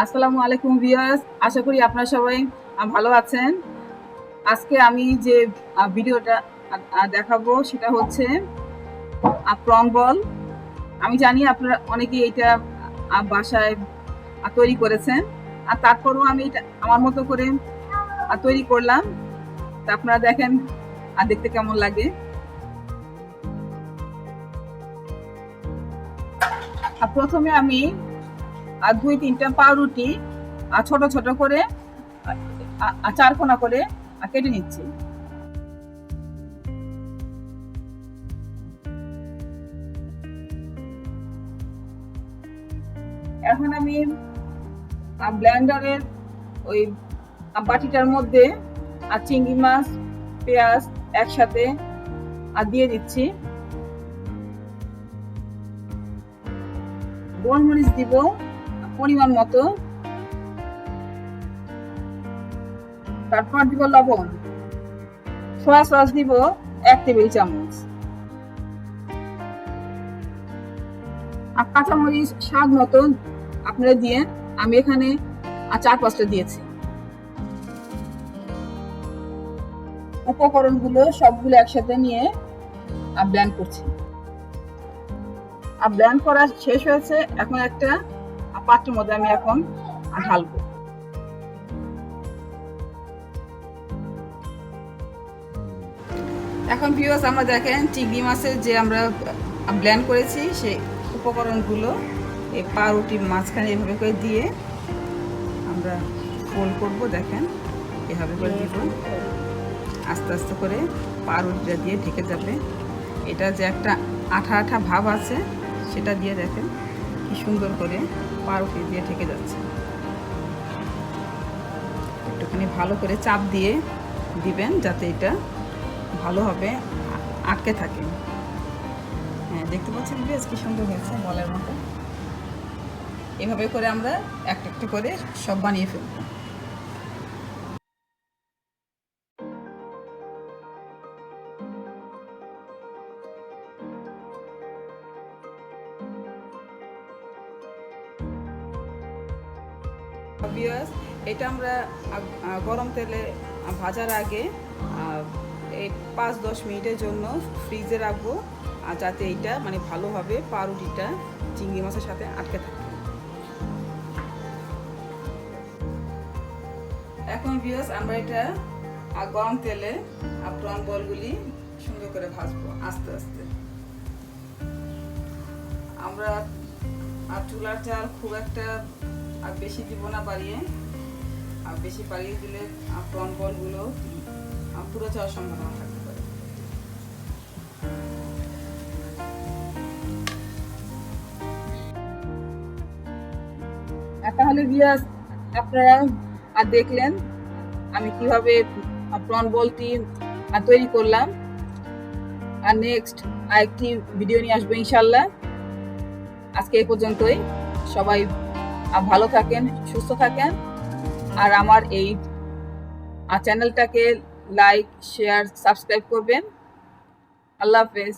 আসসালামু আলাইকুম ভিউয়ার্স, আশা করি আপনারা সবাই ভালো আছেন। আজকে আমি যে ভিডিওটা দেখাবো সেটা হচ্ছে প্রন বল। আমি জানি আপনারা অনেকেই এটা বাসায় তৈরি করেছেন, আর তারপরেও আমি এটা আমার মতো করে তৈরি করলাম। তা আপনারা দেখেন আর দেখতে কেমন লাগে। প্রথমে আমি 2-3টা পাউরুটি ছোট ছোট করে 4 কোনা করে কেটে নিচ্ছি। এখন আমি ব্লেন্ডারের ওই বাটিটার মধ্যে চিংড়ি মাছ, পেঁয়াজ একসাথে দিয়ে দিচ্ছি। গোলমরিচ দিব পরিমাণ মতো, তারপর দিব লবণ, সোয়া সস দিব 1 টেবিল চামচ, আর কাঁচামরিচ স্বাদ মতো আপনারা দিয়ে, আমি এখানে 4-5টা দিয়েছি। উপকরণগুলো সবগুলো একসাথে নিয়ে ব্লেন্ড করছি। ব্লেন্ড করা শেষ হয়েছে। এখন একটা পাত্রের মধ্যে আমি এখন ঢালবো। এখন ভিউয়ার্স, আমরা দেখেন চিংড়ি মাছের যে আমরা ব্লেন্ড করেছি সেই উপকরণগুলো এই পাউরুটির মাঝখানে এভাবে করে দিয়ে আমরা ফোল্ড করব। দেখেন এভাবে করে দিব, আস্তে আস্তে করে পাউরুটিটা দিয়ে ঢেকে যাবে। এটা যে একটা আঠা আঠা ভাব আছে সেটা দিয়ে দেখেন কি সুন্দর করে পাউরুটি দিয়ে ঢেকে যাচ্ছে। একটুখানি ভালো করে চাপ দিয়ে দিবেন যাতে এটা ভালোভাবে আটকে থাকে। হ্যাঁ, দেখতে পাচ্ছেন বেশ কি সুন্দর হয়েছে বলের মতো। এভাবে করে আমরা একটা একটা করে সব বানিয়ে ফেলবো। এটা আমরা গরম তেলে ভাজার আগে এই 5-10 মিনিটের জন্য ফ্রিজে রাখবো, আর যাতে এইটা মানে ভালোভাবে পাউরুটিটা চিংড়ি মাছের সাথে আটকে থাকে। এখন ভিউয়ার্স, আমরা এটা গরম তেলে প্রন বলগুলি সুন্দর করে ভাজবো আস্তে আস্তে। আমরা চুলার জাল খুব একটা বেশি দিব না বাড়িয়ে, আর বেশি বাড়িয়ে দিলে প্রন বলগুলো পুরো যাওয়ার সম্ভাবনা থাকতে পারে। তাহলে ভিউয়ার্স, আপনারা দেখলেন আমি কিভাবে প্রন বলটি তৈরি করলাম। আর নেক্সট আরেকটি ভিডিও নিয়ে আসবো ইনশাল্লাহ। আজকে এই পর্যন্তই। সবাই ভালো থাকেন, সুস্থ থাকেন, আর আমার এই চ্যানেলটাকে লাইক, শেয়ার, সাবস্ক্রাইব করবেন। আল্লাহ হাফেজ।